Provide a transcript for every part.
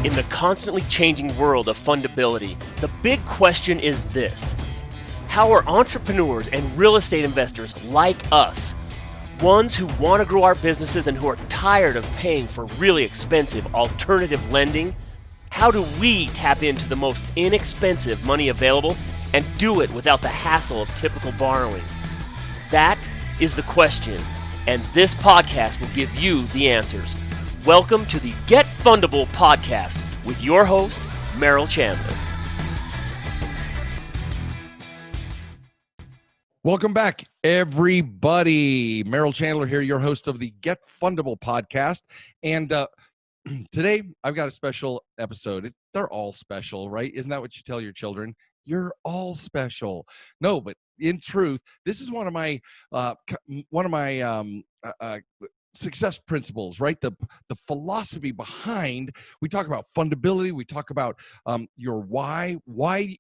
In the constantly changing world of fundability, the big question is this: how are entrepreneurs and real estate investors like us, ones who want to grow our businesses and who are tired of paying for really expensive alternative lending, how do we tap into the most inexpensive money available and do it without the hassle of typical borrowing? That is the question, and this podcast will give you the answers. Welcome to the Get Fundable podcast with your host, Merill Chandler. Welcome back, everybody. Merill Chandler here, your host of the Get Fundable podcast. And today I've got a special episode. They're all special, right? Isn't that what you tell your children? You're all special. No, but in truth, this is one of my success principles, right? The philosophy behind, we talk about fundability, we talk about your why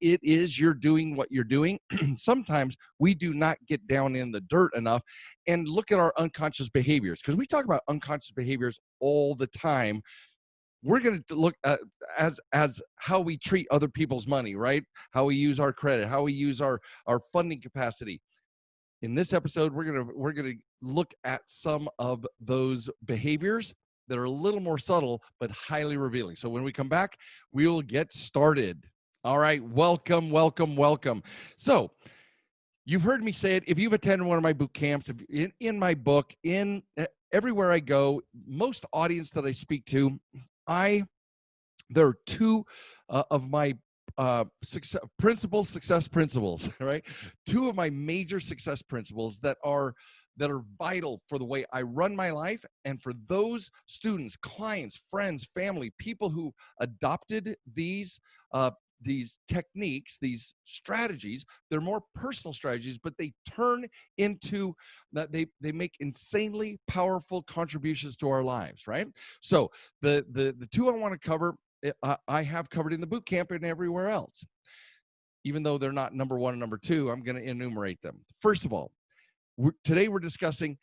it is you're doing what you're doing. Sometimes we do not get down in the dirt enough and look at our unconscious behaviors, because we talk about unconscious behaviors all the time. We're going to look at as how we treat other people's money, right? How we use our credit, how we use our funding capacity. In this episode, we're gonna look at some of those behaviors that are a little more subtle but highly revealing. So when we come back, we will get started. All right, welcome. So you've heard me say it. If you've attended one of my boot camps, in my book, in everywhere I go, most audience that I speak to, there are two of my success principles, right? Two of my major success principles that are vital for the way I run my life, and for those students, clients, friends, family, people who adopted these techniques, these strategies. They're more personal strategies, but they turn into that they make insanely powerful contributions to our lives, right? So the two I want to cover, I have covered in the boot camp and everywhere else. Even though they're not number one and number two, I'm going to enumerate them. First of all, today we're discussing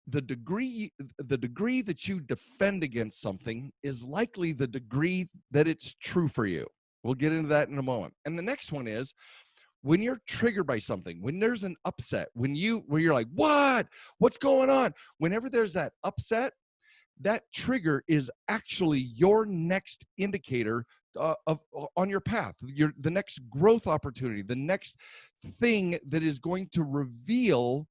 the degree that you defend against something is likely the degree that it's true for you. We'll get into that in a moment. And the next one is, when you're triggered by something, when there's an upset, where you're like, what's going on? Whenever there's that upset, that trigger is actually your next indicator on your path, the next growth opportunity, the next thing that is going to reveal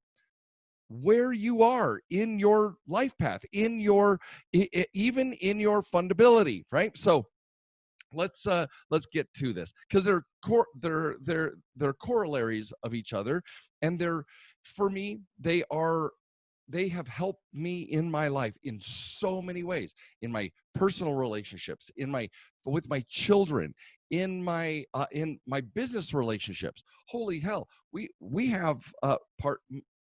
where you are in your life path, even in your fundability, right? So let's get to this, because they're corollaries of each other, and for me, they have helped me in my life in so many ways, in my personal relationships, with my children, in my business relationships. Holy hell, we have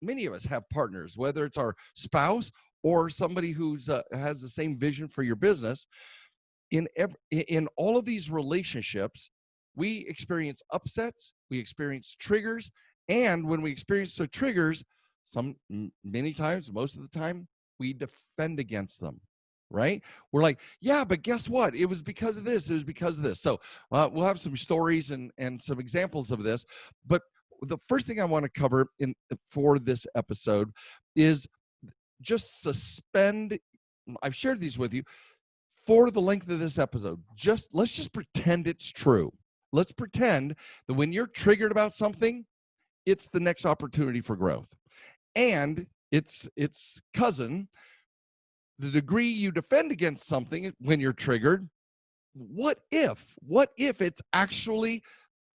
many of us have partners, whether it's our spouse or somebody who's has the same vision for your business. In all of these relationships, we experience upsets, we experience triggers, and when we experience the triggers, many times, most of the time, we defend against them, right? We're like, yeah, but guess what? It was because of this. It was because of this. So we'll have some stories and some examples of this. But the first thing I want to cover for this episode is just suspend. I've shared these with you for the length of this episode. Let's just pretend it's true. Let's pretend that when you're triggered about something, it's the next opportunity for growth. And its cousin, the degree you defend against something when you're triggered, what if it's actually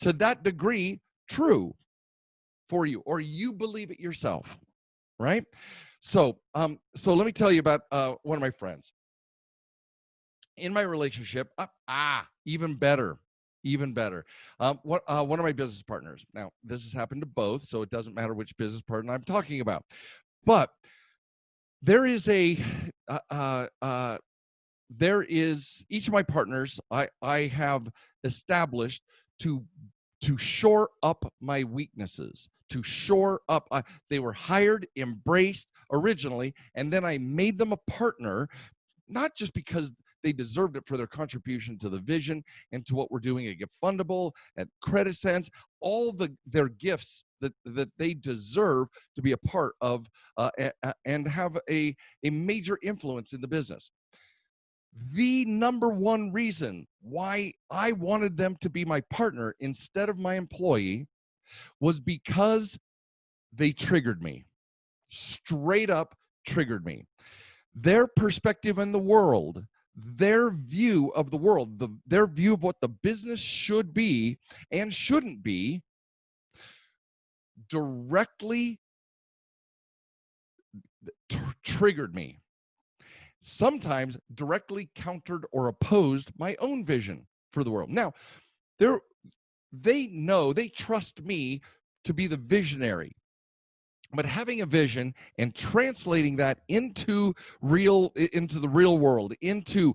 to that degree true for you, or you believe it yourself, right? So let me tell you about one of my friends. In my relationship, even better. One of my business partners. Now, this has happened to both, so it doesn't matter which business partner I'm talking about. But there is each of my partners I have established to shore up my weaknesses, to shore up. They were hired, embraced originally, and then I made them a partner not just because they deserved it for their contribution to the vision and to what we're doing at Get Fundable, at Credit Sense, all their gifts that they deserve to be a part of and have a major influence in the business. The number one reason why I wanted them to be my partner instead of my employee was because they triggered me. Straight up triggered me. Their perspective in the world, their view of the world, their view of what the business should be and shouldn't be, directly triggered me. Sometimes directly countered or opposed my own vision for the world. Now, they trust me to be the visionary. But having a vision and translating that into the real world, into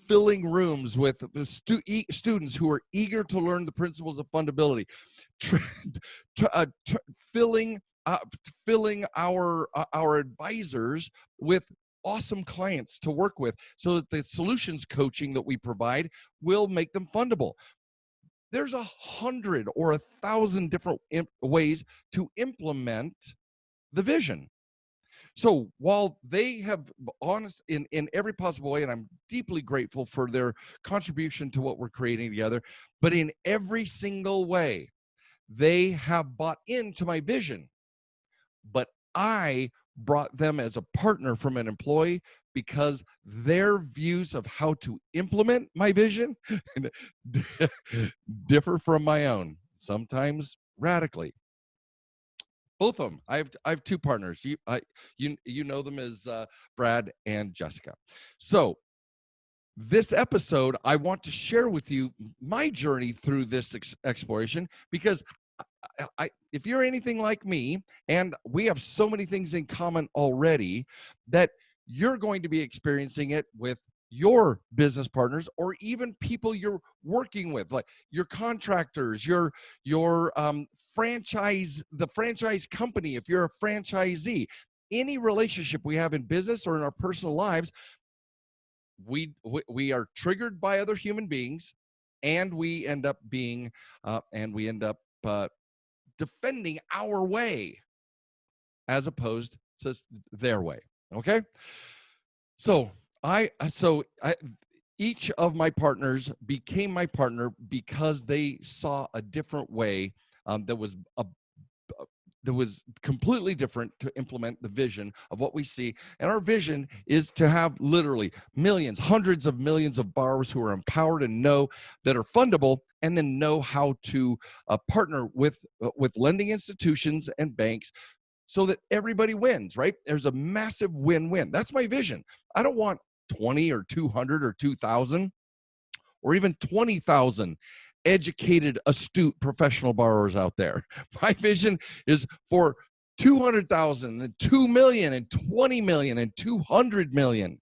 filling rooms with students who are eager to learn the principles of fundability, filling our advisors with awesome clients to work with, so that the solutions coaching that we provide will make them fundable. There's 100 or 1,000 different ways to implement the vision. So while they have honest in every possible way, and I'm deeply grateful for their contribution to what we're creating together, but in every single way, they have bought into my vision. But I brought them as a partner from an employee because their views of how to implement my vision differ from my own, sometimes radically. Both of them. I have two partners. You know them as Brad and Jessica. So this episode, I want to share with you my journey through this exploration, because if you're anything like me, and we have so many things in common already, that you're going to be experiencing it with your business partners, or even people you're working with, like your contractors, your franchise, the franchise company, if you're a franchisee. Any relationship we have in business or in our personal lives, we are triggered by other human beings, and we end up being defending our way as opposed to their way. Okay, so each of my partners became my partner because they saw a different way that was completely different to implement the vision of what we see. And our vision is to have literally millions, hundreds of millions of borrowers who are empowered and know that are fundable, and then know how to partner with lending institutions and banks, so that everybody wins, right? There's a massive win-win. That's my vision. I don't want 20 or 200 or 2,000 or even 20,000 educated, astute, professional borrowers out there. My vision is for 200,000 and 2 million and 20 million and 200 million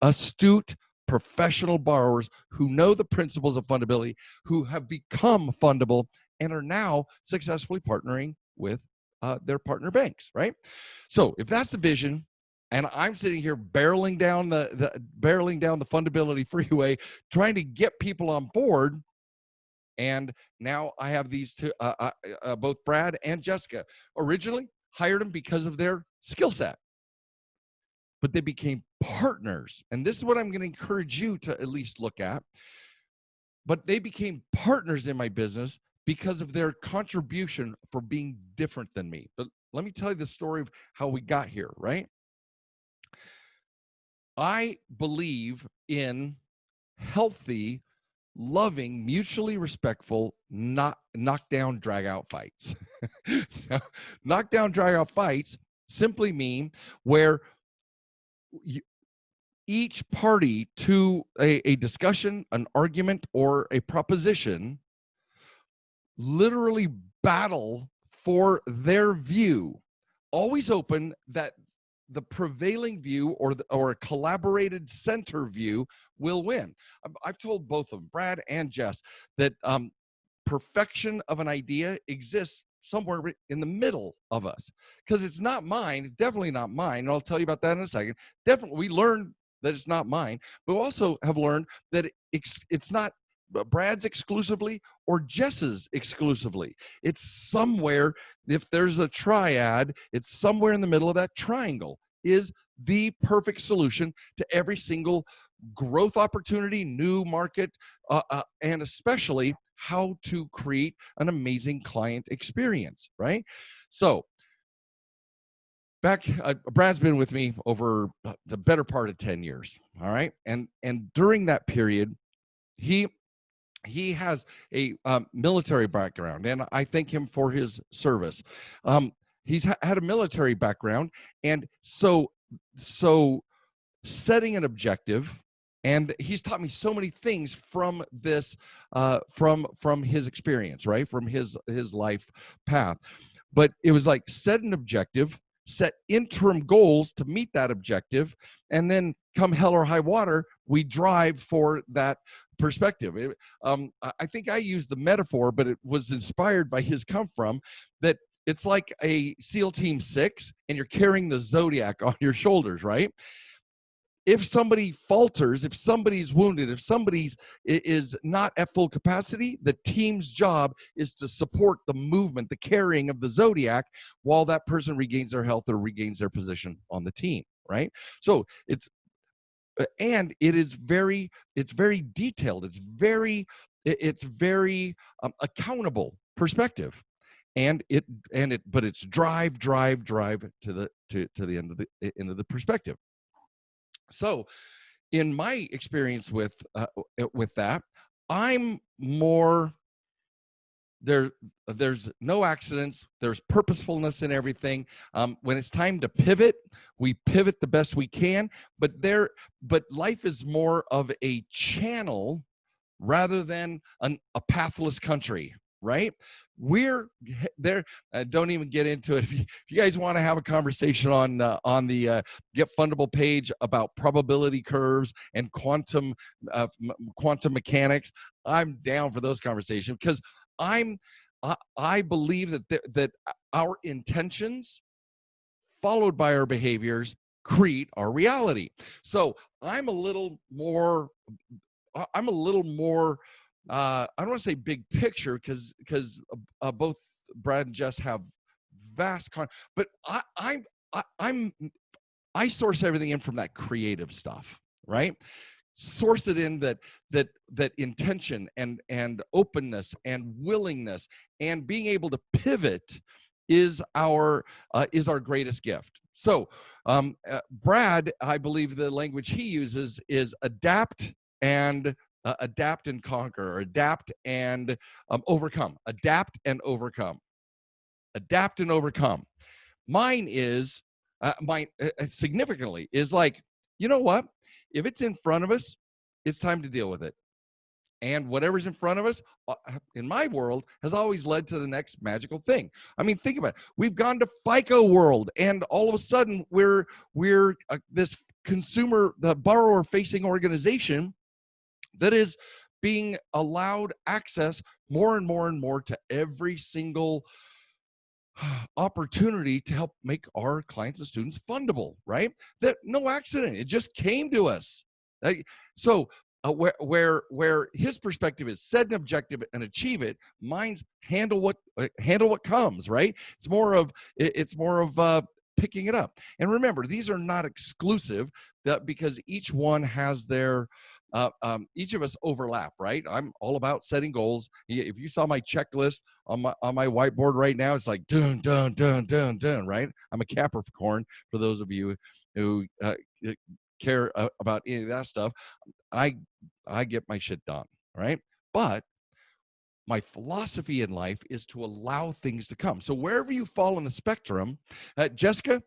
astute, professional borrowers who know the principles of fundability, who have become fundable, and are now successfully partnering with their partner banks, right? So if that's the vision, and I'm sitting here barreling down the fundability freeway, trying to get people on board, and now I have these two, both Brad and Jessica. Originally hired them because of their skill set, but they became partners. And this is what I'm going to encourage you to at least look at. But they became partners in my business because of their contribution for being different than me. But let me tell you the story of how we got here, right? I believe in healthy, loving, mutually respectful, knockdown, drag out fights. Knockdown, drag out fights simply mean where each party to a discussion, an argument, or a proposition literally battle for their view, always open that the prevailing view or a collaborated center view will win. I've told both of them, Brad and Jess, that perfection of an idea exists somewhere in the middle of us, because it's not mine. It's definitely not mine. And I'll tell you about that in a second. Definitely, we learn that it's not mine, but also have learned that it's not Brad's exclusively or Jess's exclusively. It's somewhere, if there's a triad, it's somewhere in the middle of that triangle is the perfect solution to every single growth opportunity, new market, and especially how to create an amazing client experience, right? So Brad's been with me over the better part of 10 years, all right? And during that period, he has a military background, and I thank him for his service. He's had a military background, and so setting an objective, and he's taught me so many things from this, from his experience, right, from his life path. But it was like, set an objective, set interim goals to meet that objective, and then come hell or high water, we drive for that perspective. I think I used the metaphor, but it was inspired by his come from, that it's like a SEAL Team 6 and you're carrying the Zodiac on your shoulders, right? If somebody falters, if somebody's wounded, if somebody's is not at full capacity, the team's job is to support the movement, the carrying of the Zodiac, while that person regains their health or regains their position on the team, right? So it's very detailed. It's very accountable perspective, but it's drive to the end of the perspective. So in my experience with that, I'm more there's no accidents, there's purposefulness in everything. When it's time to pivot, we pivot the best we can, but life is more of a channel rather than a pathless country, right? We're there. Don't even get into it. If you guys want to have a conversation on the Get Fundable page about probability curves and quantum mechanics, I'm down for those conversations, because I believe that our intentions followed by our behaviors create our reality. So I'm a little more I don't want to say big picture, because both Brad and Jess have vast but I source everything in from that creative stuff, right? Source it in that intention and openness and willingness and being able to pivot is our greatest gift. So Brad, I believe the language he uses is adapt and conquer, or adapt and overcome. Mine is significantly is like, you know what? If it's in front of us, it's time to deal with it. And whatever's in front of us, in my world, has always led to the next magical thing. I mean, think about it. We've gone to FICO world, and all of a sudden we're this consumer, the borrower-facing organization that is being allowed access more and more to every single opportunity to help make our clients and students fundable, right? That no accident, it just came to us. So where his perspective is set an objective and achieve it, mine's handle what comes, right? It's more of picking it up. And remember, these are not exclusive, because each one has their each of us overlap, right? I'm all about setting goals. If you saw my checklist on my whiteboard right now, it's like dun dun dun dun dun, right? I'm a Capricorn, for those of you who care about any of that stuff. I get my shit done, right? But my philosophy in life is to allow things to come. So wherever you fall on the spectrum, Jessica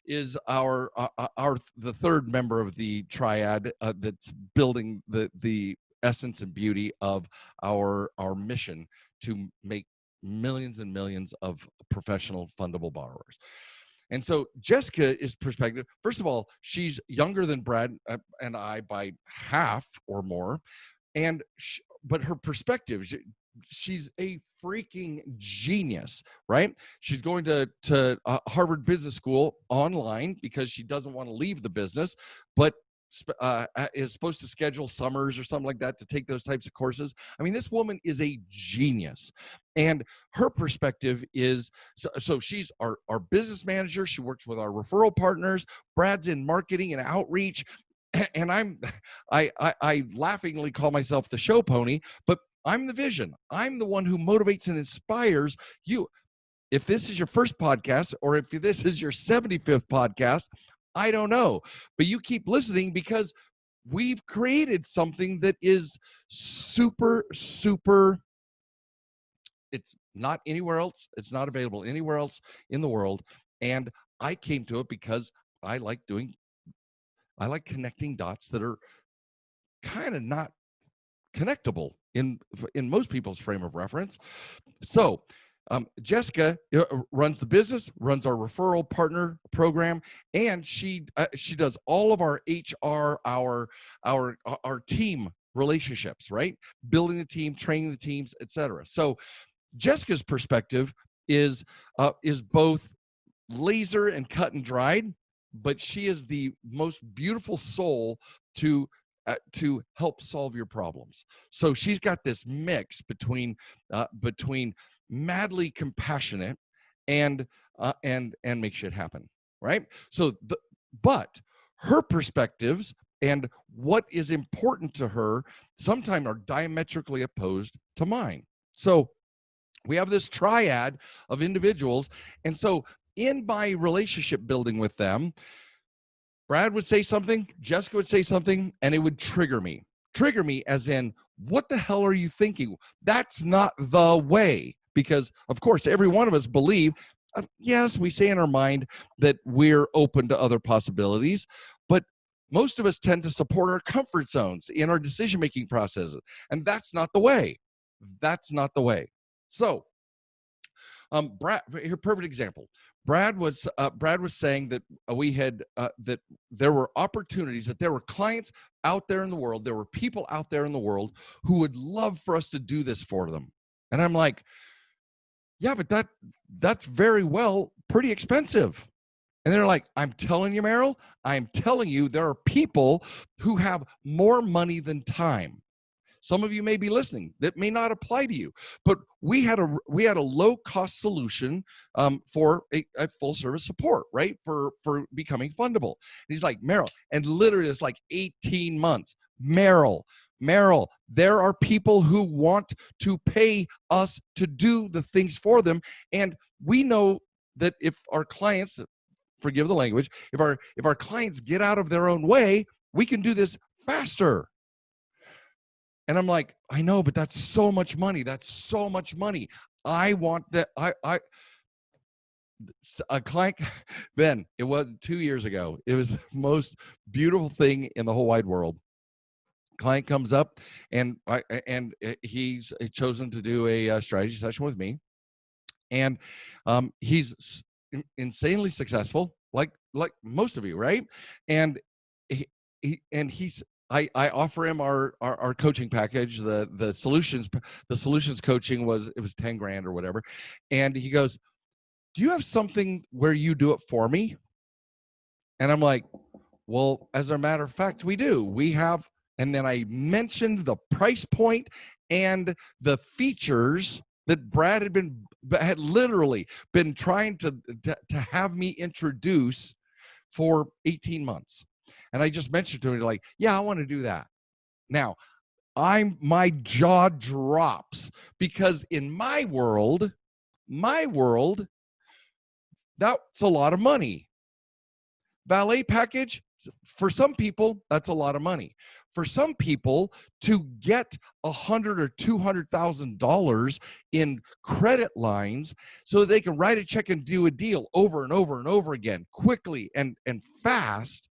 is the third member of the triad that's building the essence and beauty of our mission to make millions and millions of professional fundable borrowers. And so Jessica's perspective, first of all, she's younger than Brad and I by half or more, but her perspective, she's a freaking genius, right? She's going to Harvard Business School online because she doesn't want to leave the business, but is supposed to schedule summers or something like that to take those types of courses. I mean, this woman is a genius, and her perspective is so she's our business manager. She works with our referral partners. Brad's in marketing and outreach, and I laughingly call myself the show pony, but I'm the vision. I'm the one who motivates and inspires you. If this is your first podcast, or if this is your 75th podcast, I don't know, but you keep listening because we've created something that is super, super, it's not anywhere else. It's not available anywhere else in the world. And I came to it because I like connecting dots that are kind of not connectable in most people's frame of reference. So Jessica runs the business, runs our referral partner program, and she does all of our HR, our team relationships, right? Building the team, training the teams, etc. So Jessica's perspective is both laser and cut and dried, but she is the most beautiful soul to help solve your problems. So she's got this mix between madly compassionate and make shit happen, right? So but her perspectives and what is important to her sometimes are diametrically opposed to mine. So we have this triad of individuals, and so in my relationship building with them, Brad would say something, Jessica would say something, and it would trigger me. Trigger me as in, what the hell are you thinking? That's not the way. Because, of course, every one of us believe, yes, we say in our mind that we're open to other possibilities, but most of us tend to support our comfort zones in our decision-making processes. And that's not the way. That's not the way. So, Brad, here, perfect example. Brad was saying that we had that there were opportunities, that there were clients out there in the world, there were people out there in the world who would love for us to do this for them. And I'm like, yeah, but that's very well pretty expensive. And they're like, I'm telling you, Merill, I'm telling you, there are people who have more money than time. Some of you may be listening that may not apply to you, but we had a low cost solution for a full service support, right? For becoming fundable. And he's like, Merill, and literally it's like 18 months. Merill, there are people who want to pay us to do the things for them. And we know that if our clients, forgive the language, if our clients get out of their own way, we can do this faster. And I'm like, I know, but that's so much money. That's so much money. I want that. A client, then it was 2 years ago. It was the most beautiful thing in the whole wide world. Client comes up and he's chosen to do a strategy session with me. And he's insanely successful, like most of you, right? And he's I offer him our coaching package. The solutions coaching was 10 grand or whatever. And he goes, do you have something where you do it for me? And I'm like, well, as a matter of fact, we do. We have, and then I mentioned the price point and the features that Brad had literally been trying to have me introduce for 18 months. And I just mentioned to him, like, yeah, I want to do that. Now, my jaw drops because in my world, that's a lot of money. Valet package, for some people, that's a lot of money. For some people, to get $100,000 or $200,000 in credit lines so they can write a check and do a deal over and over and over again, quickly and fast,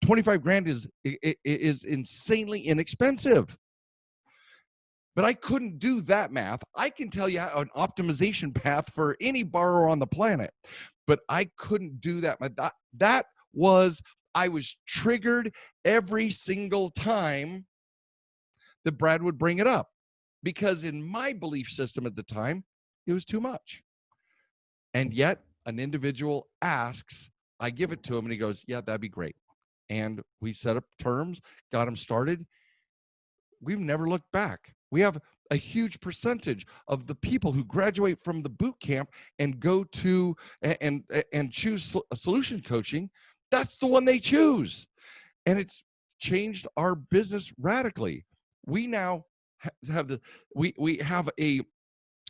25 grand is insanely inexpensive. But I couldn't do that math. I can tell you an optimization path for any borrower on the planet, but I couldn't do that. I was triggered every single time that Brad would bring it up. because in my belief system at the time, it was too much. And yet an individual asks, I give it to him and he goes, yeah, that'd be great. And we set up terms, got him started. We've never looked back. We have a huge percentage of the people who graduate from the boot camp and go to and choose solution coaching. That's the one they choose. And it's changed our business radically. We now have we have an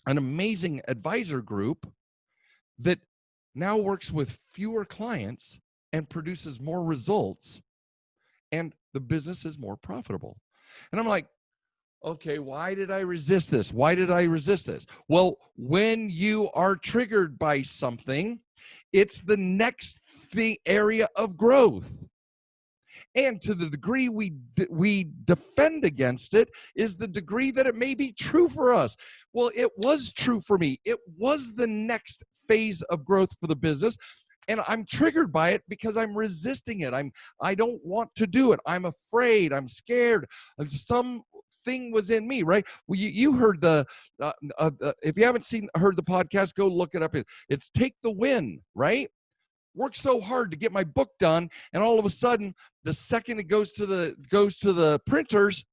amazing advisor group that now works with fewer clients and produces more results, and the business is more profitable. And I'm like, okay, why did I resist this? Why did I resist this? Well, when you are triggered by something, it's the next area of growth. And to the degree we defend against it is the degree that it may be true for us. Well, it was true for me. It was the next phase of growth for the business. And I'm triggered by it because I'm resisting it. I don't want to do it. I'm afraid. I'm scared. Something was in me, right? Well, you heard if you haven't heard the podcast, go look it up. It's Take the Win, right? Worked so hard to get my book done, and all of a sudden, the second it goes to the printers,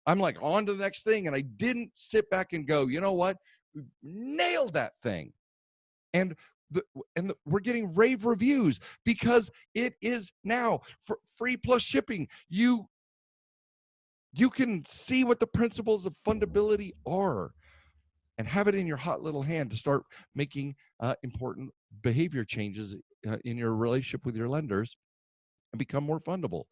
I'm like on to the next thing, and I didn't sit back and go, you know what, we nailed that thing, and we're getting rave reviews because it is now for free plus shipping. You can see what the principles of fundability are and have it in your hot little hand to start making important behavior changes in your relationship with your lenders and become more fundable.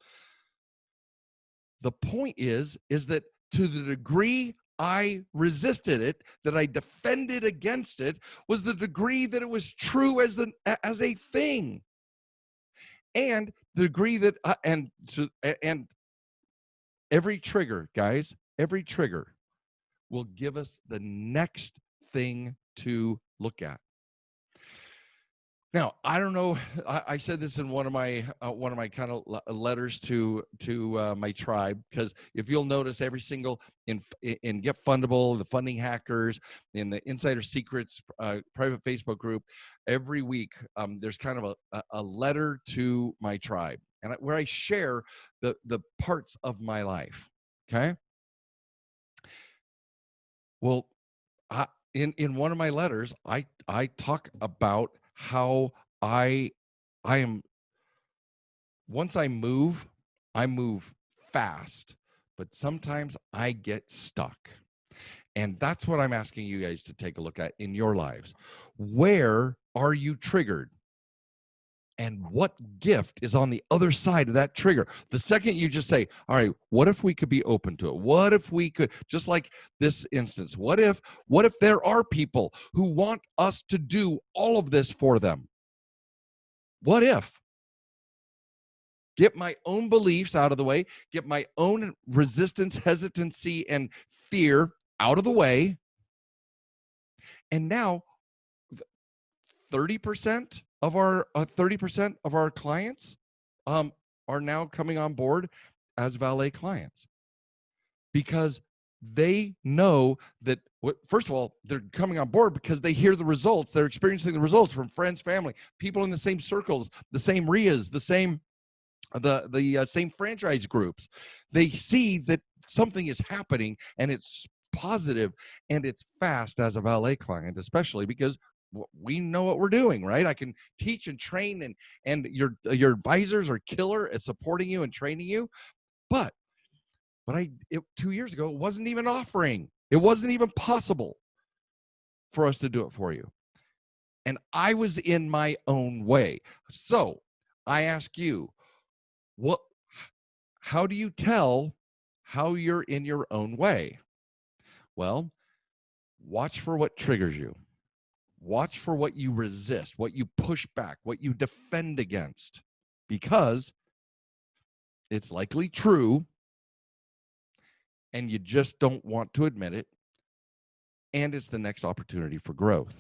The point is that to the degree I resisted it, that I defended against it, was the degree that it was true as a thing. And the degree that and every trigger, guys, every trigger will give us the next thing to look at. Now, I don't know. I said this in one of my kind of letters to my tribe, because if you'll notice, every single in Get Fundable, the Funding Hackers, in the Insider Secrets private Facebook group, every week there's kind of a letter to my tribe, and where I share the parts of my life. Okay. Well, in one of my letters, I talk about how I am, once I move fast, but sometimes I get stuck. And that's what I'm asking you guys to take a look at in your lives. Where are you triggered? And what gift is on the other side of that trigger? The second you just say, all right, what if we could be open to it? What if we could, just like this instance, what if there are people who want us to do all of this for them? What if? Get my own beliefs out of the way, get my own resistance, hesitancy, and fear out of the way. And now 30% of our clients are now coming on board as valet clients, because they know that, first of all, they're coming on board because they hear the results. They're experiencing the results from friends, family, people in the same circles, the same RIAs, the same same franchise groups. They see that something is happening and it's positive and it's fast as a valet client, especially because we know what we're doing, right? I can teach and train, and your advisors are killer at supporting you and training you. But 2 years ago, it wasn't even offering. It wasn't even possible for us to do it for you. And I was in my own way. So I ask you, how do you tell how you're in your own way? Well, watch for what triggers you. Watch for what you resist, what you push back, what you defend against, because it's likely true and you just don't want to admit it. And it's the next opportunity for growth.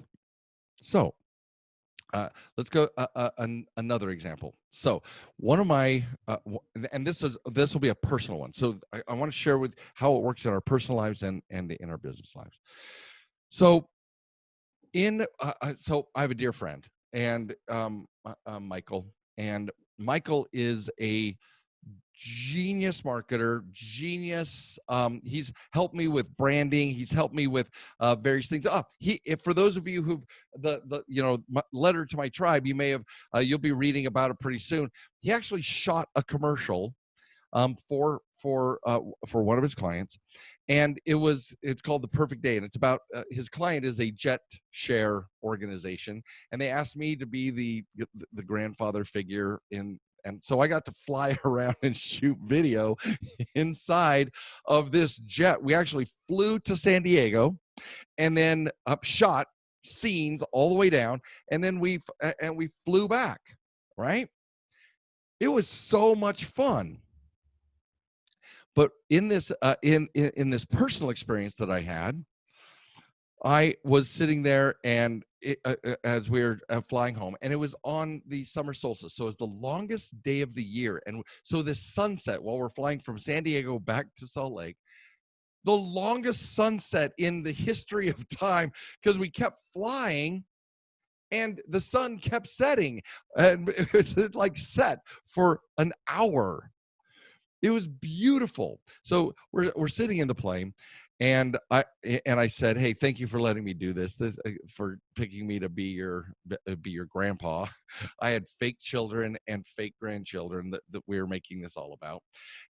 So Let's go another example. So one of my, and this will be a personal one. So I want to share with how it works in our personal lives and in our business lives. So so I have a dear friend, and Michael, and Michael is a genius marketer, genius. He's helped me with branding. He's helped me with various things. If for those of you who've my letter to my tribe, you may have you'll be reading about it pretty soon. He actually shot a commercial for one of his clients, and it's called The Perfect Day, and it's about his client is a jet share organization, and they asked me to be the grandfather figure in. And so I got to fly around and shoot video inside of this jet. We actually flew to San Diego and then shot scenes all the way down. And then we flew back, right? It was so much fun. But in this in this personal experience that I had, I was sitting there and as we were flying home, and it was on the summer solstice. So it's the longest day of the year. And so this sunset, while we're flying from San Diego back to Salt Lake, the longest sunset in the history of time, because we kept flying and the sun kept setting, and it was like set for an hour. It was beautiful. So we're sitting in the plane, and I said, "Hey, thank you for letting me do this. For picking me to be your grandpa." I had fake children and fake grandchildren that we were making this all about.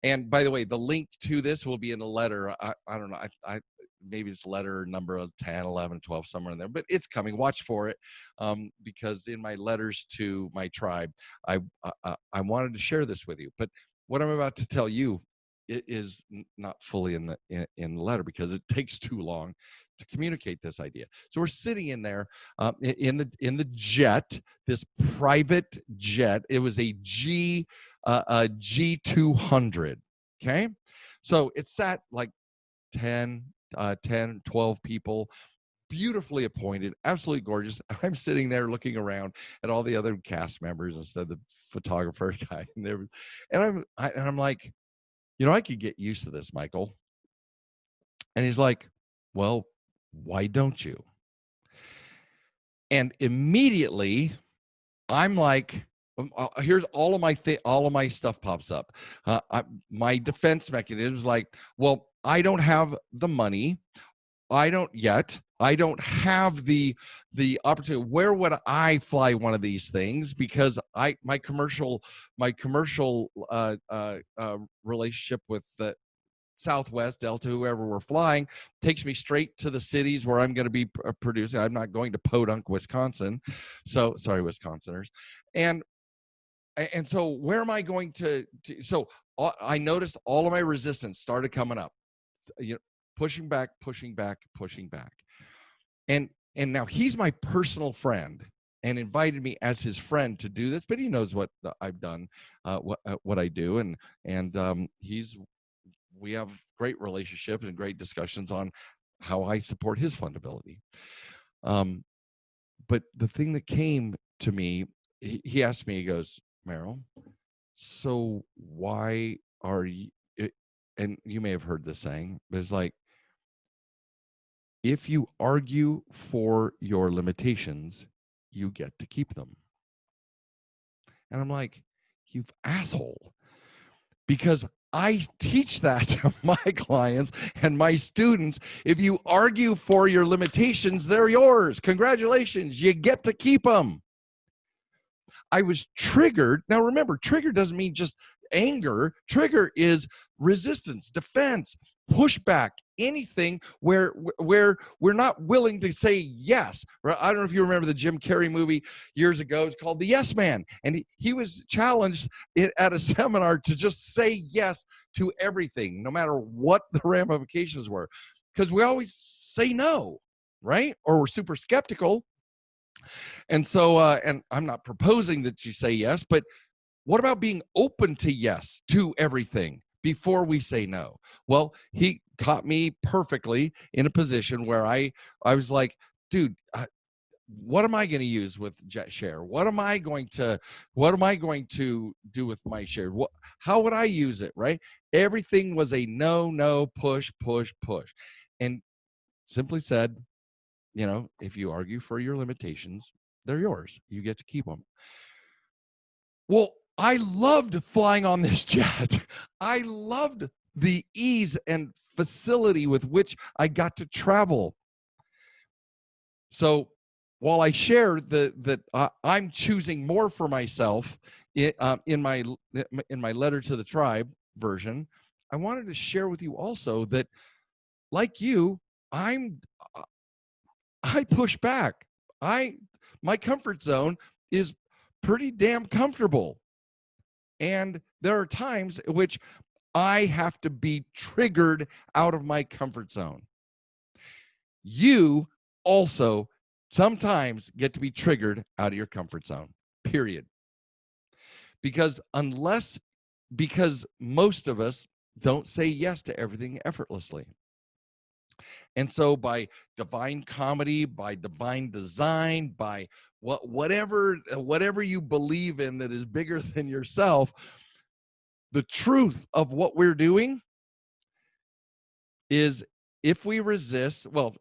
And by the way, the link to this will be in a letter. I don't know. I maybe it's letter number 10, 11, 12, somewhere in there, but it's coming. Watch for it, because in my letters to my tribe, I wanted to share this with you. But what I'm about to tell you is not fully in the letter, because it takes too long to communicate this idea. So we're sitting in there in the jet, this private jet. It was a G200. Okay, so it sat like 10, 12 people, beautifully appointed, absolutely gorgeous. I'm sitting there looking around at all the other cast members instead of the photographer guy, and I'm like, I could get used to this, Michael. And he's like, well, why don't you? And immediately I'm like, here's all of my stuff pops up. My defense mechanism is like, well, I don't have the money. I don't have the opportunity. Where would I fly one of these things? Because my commercial relationship with the Southwest, Delta, whoever we're flying, takes me straight to the cities where I'm going to be producing. I'm not going to Podunk, Wisconsin. So sorry, Wisconsiners. And so where am I going to so I noticed all of my resistance started coming up, pushing back. And now he's my personal friend and invited me as his friend to do this, but he knows what I've done, what I do. And we have great relationships and great discussions on how I support his fundability. But the thing that came to me, he asked me, he goes, Merill, so why are you, and you may have heard this saying, but it's like, if you argue for your limitations, you get to keep them. And I'm like, you asshole. Because I teach that to my clients and my students. If you argue for your limitations, they're yours. Congratulations, you get to keep them. I was triggered. Now remember, trigger doesn't mean just anger. Trigger is resistance, defense, pushback, anything where we're not willing to say yes. I don't know if you remember the Jim Carrey movie years ago. It's called The Yes Man. And he was challenged at a seminar to just say yes to everything, no matter what the ramifications were. Because we always say no, right? Or we're super skeptical. And so, and I'm not proposing that you say yes, but what about being open to yes to everything before we say no? Well, he caught me perfectly in a position where I was like, dude, what am I going to use with JetShare? What am I going to do with my share? How would I use it, right? Everything was a no, push, push, push. And simply said, if you argue for your limitations, they're yours. You get to keep them. Well, I loved flying on this jet. I loved the ease and facility with which I got to travel. So while I share that I'm choosing more for myself in my letter to the tribe version, I wanted to share with you also that, like you, I push back. My comfort zone is pretty damn comfortable. And there are times in which I have to be triggered out of my comfort zone. You also sometimes get to be triggered out of your comfort zone, period. Because most of us don't say yes to everything effortlessly. And so by divine comedy, by divine design, by whatever you believe in that is bigger than yourself, the truth of what we're doing is, if we resist, well,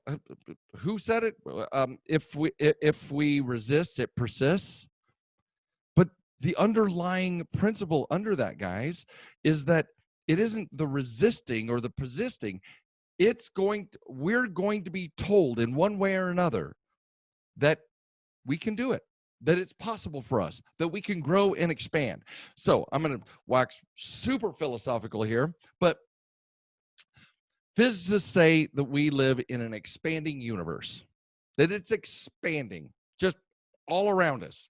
who said it? If we resist, it persists. But the underlying principle under that, guys, is that it isn't the resisting or the persisting. We're going to be told in one way or another that we can do it, that it's possible for us, that we can grow and expand. So I'm going to wax super philosophical here, but physicists say that we live in an expanding universe, that it's expanding just all around us.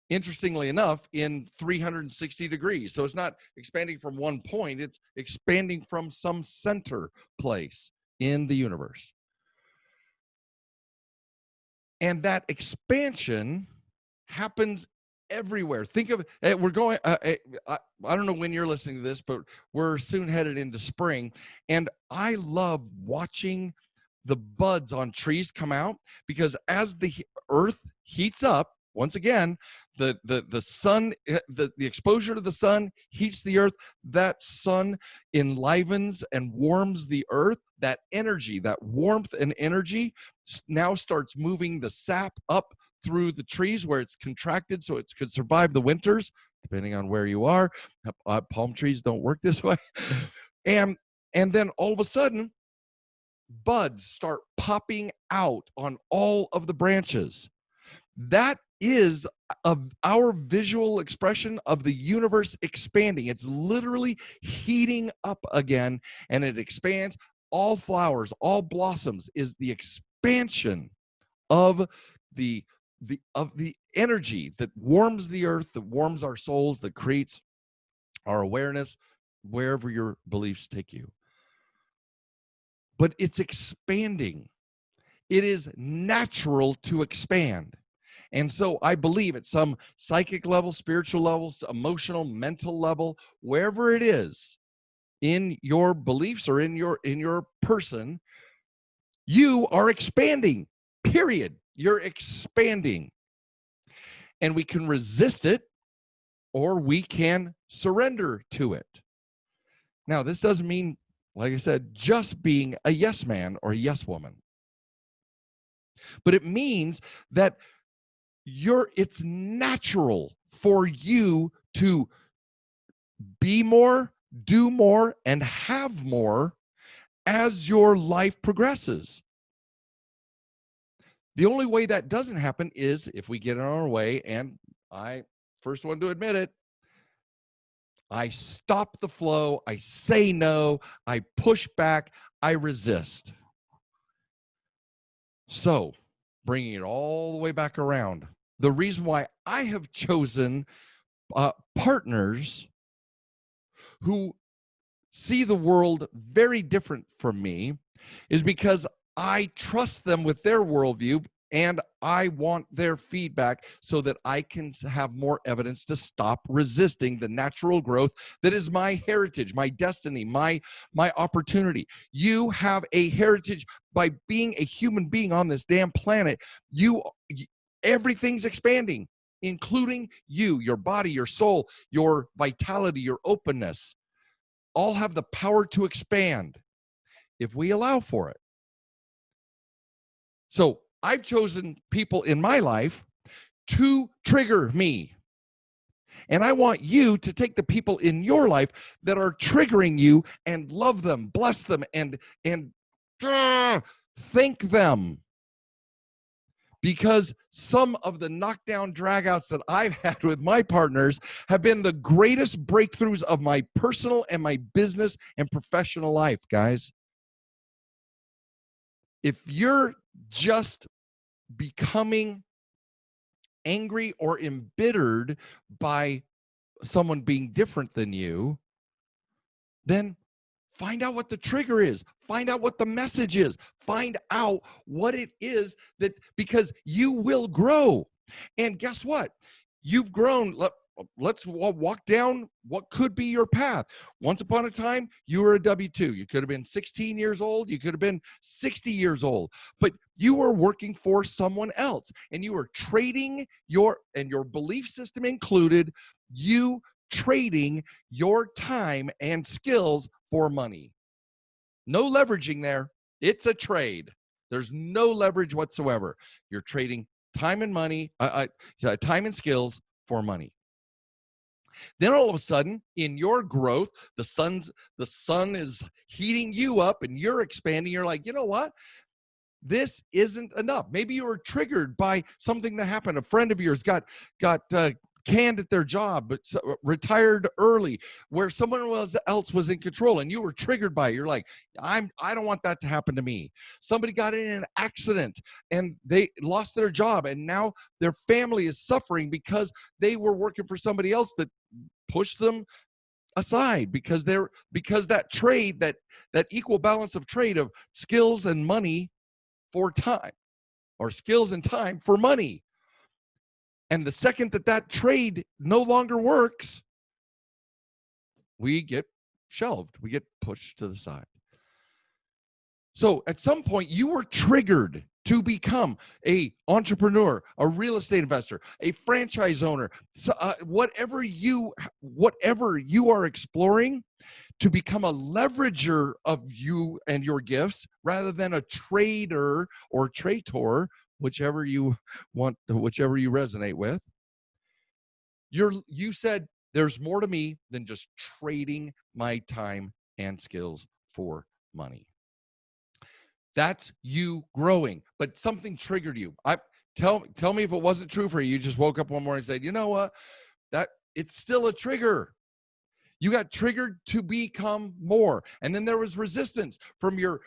Interestingly enough, in 360 degrees. So it's not expanding from one point, it's expanding from some center place in the universe. And that expansion happens everywhere. Think of it, we're going, I don't know when you're listening to this, but we're soon headed into spring. And I love watching the buds on trees come out, because as the earth heats up, once again, the sun, the exposure to the sun heats the earth. That sun enlivens and warms the earth. That energy, that warmth and energy now starts moving the sap up through the trees where it's contracted so it could survive the winters, depending on where you are. Palm trees don't work this way. And then all of a sudden, buds start popping out on all of the branches. That is our visual expression of the universe expanding. It's literally heating up again, and it expands. All flowers, all blossoms is the expansion of the energy that warms the earth, that warms our souls, that creates our awareness, wherever your beliefs take you. But it's expanding. It is natural to expand. And so I believe at some psychic level, spiritual levels, emotional, mental level, wherever it is in your beliefs or in your person, you are expanding, period. You're expanding. And we can resist it, or we can surrender to it. Now, this doesn't mean, like I said, just being a yes man or a yes woman. But it means that it's natural for you to be more, do more, and have more as your life progresses. The only way that doesn't happen is if we get in our way, and I, first one to admit it, I stop the flow, I say no, I push back, I resist. So, bringing it all the way back around, the reason why I have chosen partners who see the world very different from me is because I trust them with their worldview, and I want their feedback so that I can have more evidence to stop resisting the natural growth that is my heritage, my destiny, my opportunity. You have a heritage by being a human being on this damn planet. Everything's expanding, including you, your body, your soul, your vitality, your openness, all have the power to expand if we allow for it. So I've chosen people in my life to trigger me. And I want you to take the people in your life that are triggering you and love them, bless them, and thank them. Because some of the knockdown dragouts that I've had with my partners have been the greatest breakthroughs of my personal and my business and professional life, guys. If you're just becoming angry or embittered by someone being different than you, then find out what the trigger is. Find out what the message is. Find out what it is that, because you will grow. And guess what? You've grown. Let's walk down what could be your path. Once upon a time, you were a W-2. You could have been 16 years old. You could have been 60 years old. But you were working for someone else. And you were trading your belief system included, you trading your time and skills for money. No leveraging there. It's a trade. There's no leverage whatsoever. You're trading time and money, time and skills for money. Then all of a sudden, in your growth, the sun is heating you up and you're expanding. You're like, you know what? This isn't enough. Maybe you were triggered by something that happened. A friend of yours got canned at their job, but retired early, where someone else was in control, and you were triggered by it. You're like, I don't want that to happen to me. Somebody got in an accident and they lost their job, and now their family is suffering because they were working for somebody else that pushed them aside, because that trade, that equal balance of trade of skills and money for time, or skills and time for money. And the second that trade no longer works, we get shelved. We get pushed to the side. So at some point, you were triggered to become an entrepreneur, a real estate investor, a franchise owner, so, whatever you are exploring, to become a leverager of you and your gifts rather than a trader or traitor, whichever you resonate with. You said, there's more to me than just trading my time and skills for money. That's you growing, but something triggered you. Tell me if it wasn't true for you. You just woke up one morning and said, you know what? That it's still a trigger. You got triggered to become more. And then there was resistance from your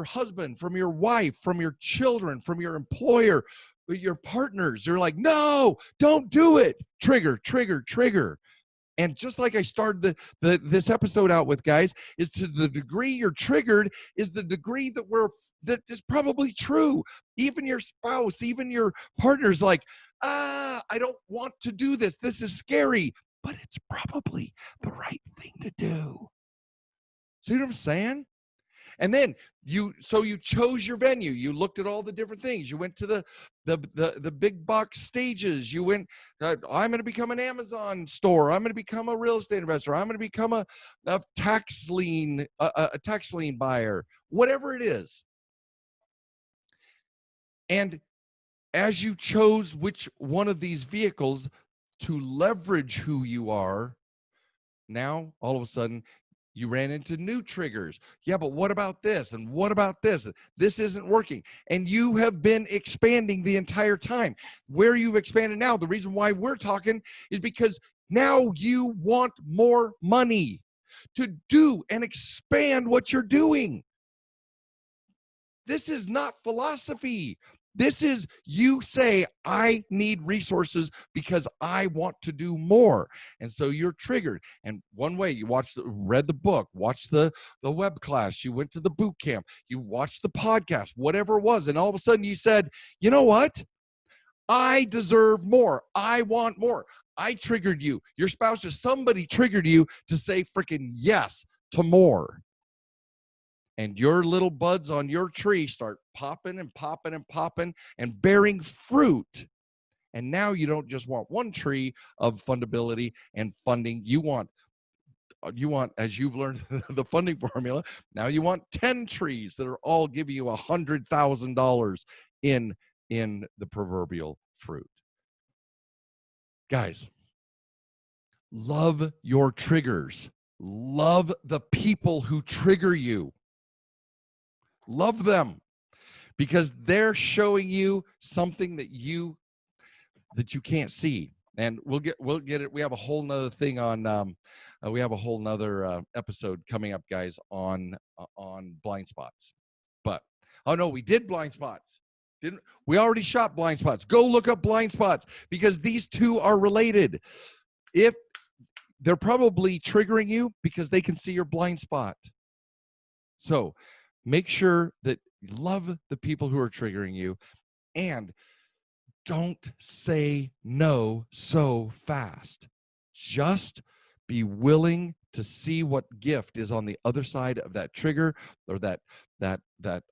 husband, from your wife, from your children, from your employer, your partners. You're like, no, don't do it. Trigger, trigger, trigger. And just like I started this episode out with, guys, is to the degree you're triggered is the degree that is probably true. Even your spouse, even your partner's like, I don't want to do this. This is scary, but it's probably the right thing to do. See what I'm saying? And then you chose your venue. You looked at all the different things. You went to the big box stages. You went, I'm going to become an Amazon store. I'm going to become a real estate investor. I'm going to become a tax lien buyer, whatever it is. And as you chose which one of these vehicles to leverage who you are, now all of a sudden you ran into new triggers. Yeah, but what about this? And what about this? This isn't working. And you have been expanding the entire time. Where you've expanded now, the reason why we're talking is because now you want more money to do and expand what you're doing. This is not philosophy. This is you say, I need resources because I want to do more. And so you're triggered. And one way, you read the book, watched the web class, you went to the boot camp, you watched the podcast, whatever it was. And all of a sudden you said, you know what? I deserve more. I want more. I triggered you. Your spouse or somebody triggered you to say freaking yes to more. and your little buds on your tree start popping and popping and popping and bearing fruit. And now you don't just want one tree of fundability and funding. You want, as you've learned the funding formula, now you want 10 trees that are all giving you $100,000 in the proverbial fruit. Guys, love your triggers. Love the people who trigger you. Love them, because they're showing you something that you can't see. And we'll get it. We have a whole nother thing on, we have a whole nother episode coming up, guys, on blind spots. But, oh no, we did blind spots. Didn't we? Already shot blind spots. Go look up blind spots, because these two are related. If they're probably triggering you because they can see your blind spot. So make sure that you love the people who are triggering you, and don't say no so fast. Just be willing to see what gift is on the other side of that trigger, or that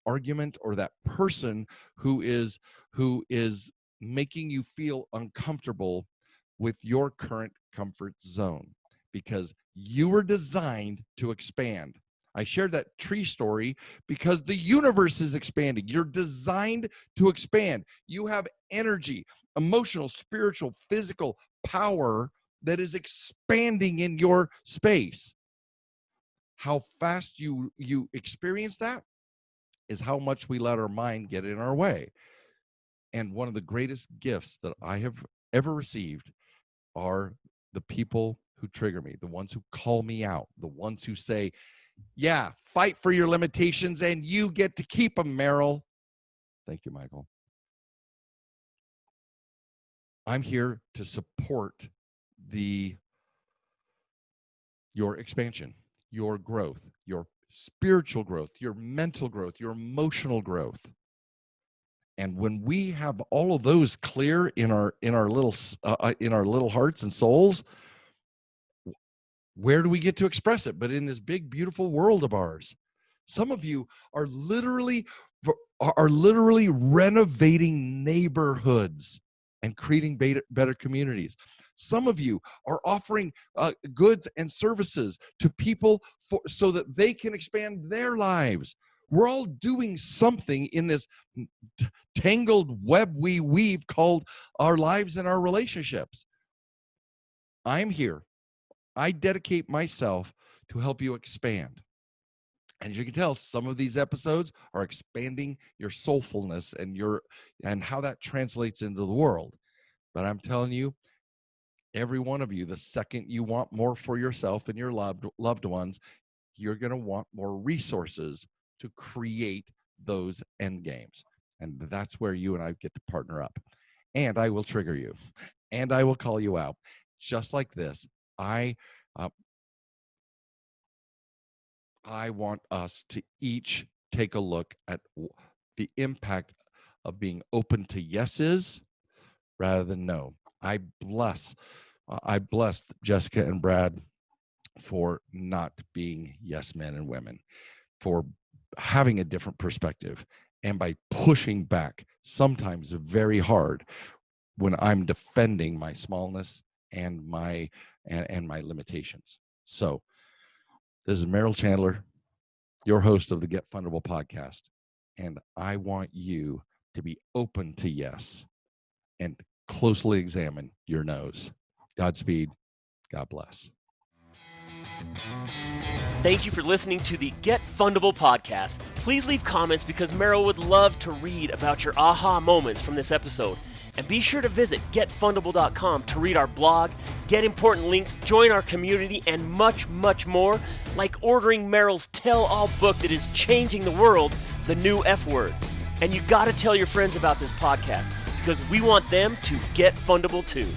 argument, or that person who is making you feel uncomfortable with your current comfort zone, because you were designed to expand. I shared that tree story because the universe is expanding. You're designed to expand. You have energy, emotional, spiritual, physical power that is expanding in your space. How fast you experience that is how much we let our mind get in our way. And one of the greatest gifts that I have ever received are the people who trigger me, the ones who call me out, the ones who say, yeah, fight for your limitations and you get to keep them, Merill. Thank you, Michael. I'm here to support your expansion, your growth, your spiritual growth, your mental growth, your emotional growth. And when we have all of those clear in our little hearts and souls, where do we get to express it? But in this big, beautiful world of ours. Some of you are literally renovating neighborhoods and creating better communities. Some of you are offering goods and services to people so that they can expand their lives. We're all doing something in this tangled web we weave called our lives and our relationships. I'm here. I dedicate myself to help you expand. And as you can tell, some of these episodes are expanding your soulfulness and how that translates into the world. But I'm telling you, every one of you, the second you want more for yourself and your loved ones, you're going to want more resources to create those end games. And that's where you and I get to partner up. And I will trigger you. And I will call you out. Just like this, I want us to each take a look at the impact of being open to yeses rather than no. I bless Jessica and Brad for not being yes men and women, for having a different perspective, and by pushing back sometimes very hard when I'm defending my smallness and my limitations. So this is Merill Chandler, your host of the Get Fundable podcast, and I want you to be open to yes and closely examine your no's. Godspeed. God bless. Thank you for listening to the Get Fundable podcast. Please leave comments because Merill would love to read about your aha moments from this episode. And be sure to visit getfundable.com to read our blog, get important links, join our community, and much, much more, like ordering Merill's tell-all book that is changing the world, The New F Word. And you gotta tell your friends about this podcast because we want them to get fundable too.